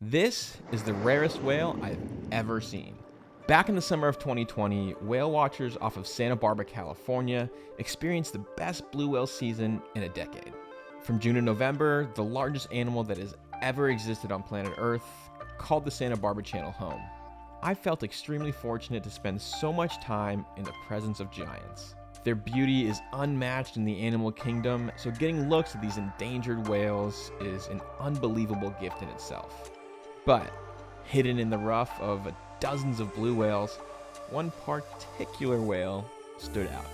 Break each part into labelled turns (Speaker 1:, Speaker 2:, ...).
Speaker 1: This is the rarest whale I've ever seen. Back in the summer of 2020, whale watchers off of Santa Barbara, California, experienced the best blue whale season in a decade. From June to November, the largest animal that has ever existed on planet Earth called the Santa Barbara Channel home. I felt extremely fortunate to spend so much time in the presence of giants. Their beauty is unmatched in the animal kingdom, so getting looks at these endangered whales is an unbelievable gift in itself. But hidden in the rough of dozens of blue whales, one particular whale stood out.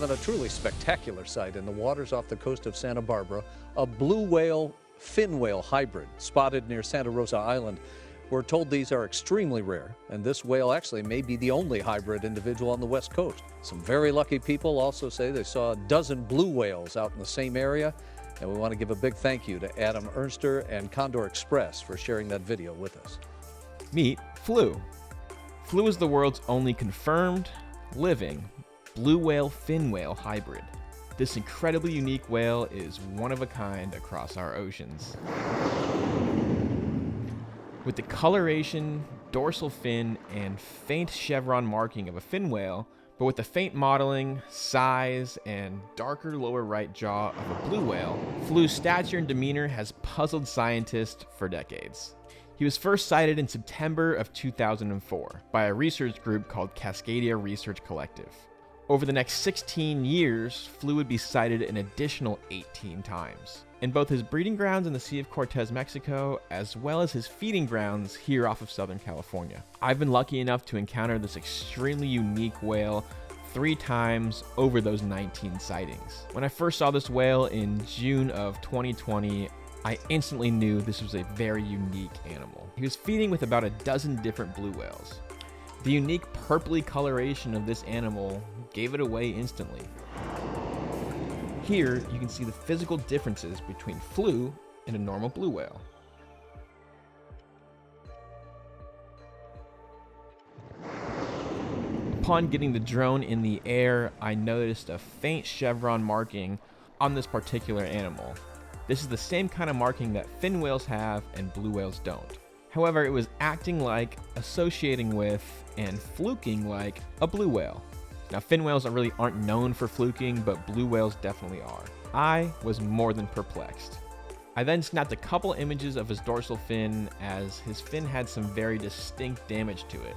Speaker 2: On a truly spectacular sight in the waters off the coast of Santa Barbara, a blue whale fin whale hybrid spotted near Santa Rosa Island. We're told these are extremely rare, and this whale actually may be the only hybrid individual on the West Coast. Some very lucky people also say they saw a dozen blue whales out in the same area, and we want to give a big thank you to Adam Ernster and Condor Express for sharing that video with us.
Speaker 1: Meet Flue. Flue is the world's only confirmed, living, blue whale fin whale hybrid. This incredibly unique whale is one of a kind across our oceans. With the coloration, dorsal fin, and faint chevron marking of a fin whale, but with the faint modeling, size, and darker lower right jaw of a blue whale, Flue's stature and demeanor has puzzled scientists for decades. He was first sighted in September of 2004 by a research group called Cascadia Research Collective. Over the next 16 years, Flue would be sighted an additional 18 times, in both his breeding grounds in the Sea of Cortez, Mexico, as well as his feeding grounds here off of Southern California. I've been lucky enough to encounter this extremely unique whale 3 times over those 19 sightings. When I first saw this whale in June of 2020, I instantly knew this was a very unique animal. He was feeding with about a dozen different blue whales. The unique purpley coloration of this animal gave it away instantly. Here, you can see the physical differences between Flue and a normal blue whale. Upon getting the drone in the air, I noticed a faint chevron marking on this particular animal. This is the same kind of marking that fin whales have and blue whales don't. However, it was acting like, associating with, and fluking like a blue whale. Now, fin whales aren't known for fluking, but blue whales definitely are. I was more than perplexed. I then snapped a couple images of his dorsal fin, as his fin had some very distinct damage to it,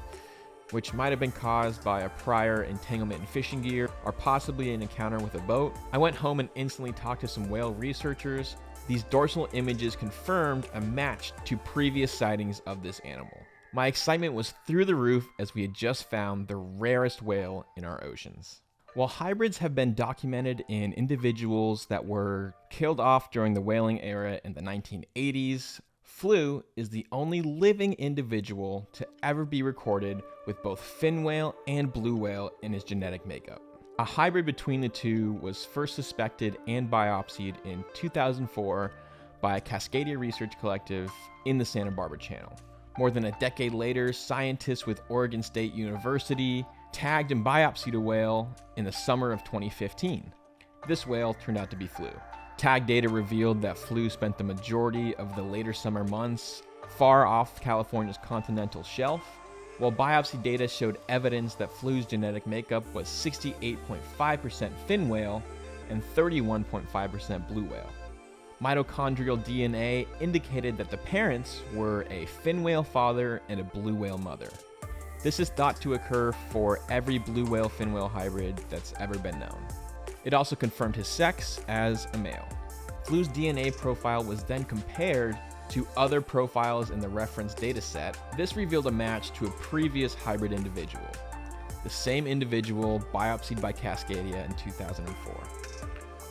Speaker 1: which might have been caused by a prior entanglement in fishing gear, or possibly an encounter with a boat. I went home and instantly talked to some whale researchers. These dorsal images confirmed a match to previous sightings of this animal. My excitement was through the roof as we had just found the rarest whale in our oceans. While hybrids have been documented in individuals that were killed off during the whaling era in the 1980s, Flue is the only living individual to ever be recorded with both fin whale and blue whale in his genetic makeup. A hybrid between the two was first suspected and biopsied in 2004 by a Cascadia Research Collective in the Santa Barbara Channel. More than a decade later, scientists with Oregon State University tagged and biopsied a whale in the summer of 2015. This whale turned out to be Flue. Tag data revealed that Flue spent the majority of the later summer months far off California's continental shelf, while biopsy data showed evidence that Flue's genetic makeup was 68.5% fin whale and 31.5% blue whale. Mitochondrial DNA indicated that the parents were a fin whale father and a blue whale mother. This is thought to occur for every blue whale fin whale hybrid that's ever been known. It also confirmed his sex as a male. Flue's DNA profile was then compared to other profiles in the reference data set. This revealed a match to a previous hybrid individual, the same individual biopsied by Cascadia in 2004.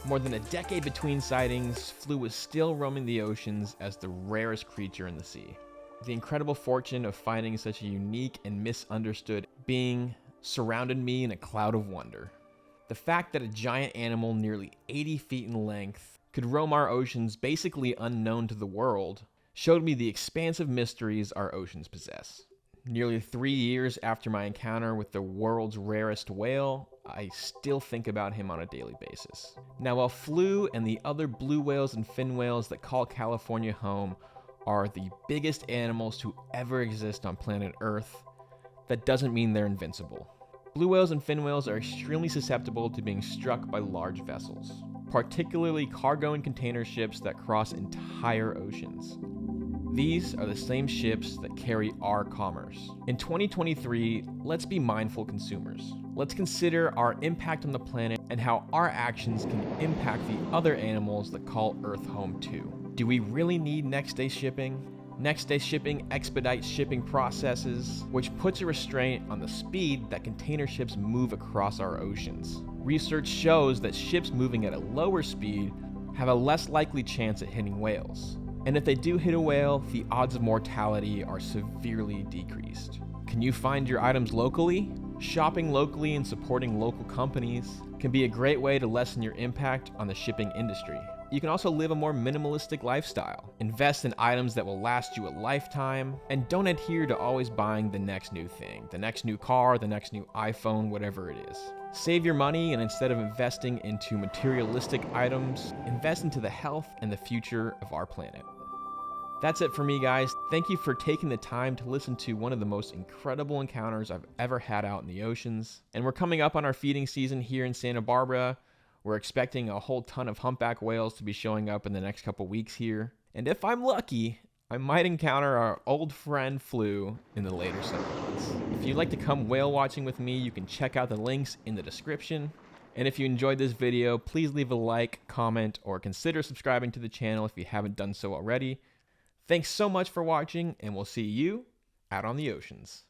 Speaker 1: More than a decade between sightings, Flue was still roaming the oceans as the rarest creature in the sea. The incredible fortune of finding such a unique and misunderstood being surrounded me in a cloud of wonder. The fact that a giant animal nearly 80 feet in length could roam our oceans basically unknown to the world showed me the expansive mysteries our oceans possess. Nearly 3 years after my encounter with the world's rarest whale, I still think about him on a daily basis. Now, while Flue and the other blue whales and fin whales that call California home are the biggest animals to ever exist on planet Earth, that doesn't mean they're invincible. Blue whales and fin whales are extremely susceptible to being struck by large vessels, particularly cargo and container ships that cross entire oceans. These are the same ships that carry our commerce. In 2023, let's be mindful consumers. Let's consider our impact on the planet and how our actions can impact the other animals that call Earth home too. Do we really need next day shipping? Next day shipping expedites shipping processes, which puts a restraint on the speed that container ships move across our oceans. Research shows that ships moving at a lower speed have a less likely chance at hitting whales. And if they do hit a whale, the odds of mortality are severely decreased. Can you find your items locally? Shopping locally and supporting local companies can be a great way to lessen your impact on the shipping industry. You can also live a more minimalistic lifestyle, invest in items that will last you a lifetime, and don't adhere to always buying the next new thing, the next new car, the next new iPhone, whatever it is. Save your money, and instead of investing into materialistic items, invest into the health and the future of our planet. That's it for me, guys. Thank you for taking the time to listen to one of the most incredible encounters I've ever had out in the oceans. And we're coming up on our feeding season here in Santa Barbara. We're expecting a whole ton of humpback whales to be showing up in the next couple weeks here. And if I'm lucky, I might encounter our old friend Flue in the later summer months. If you'd like to come whale watching with me, you can check out the links in the description. And if you enjoyed this video, please leave a like, comment, or consider subscribing to the channel if you haven't done so already. Thanks so much for watching, and we'll see you out on the oceans.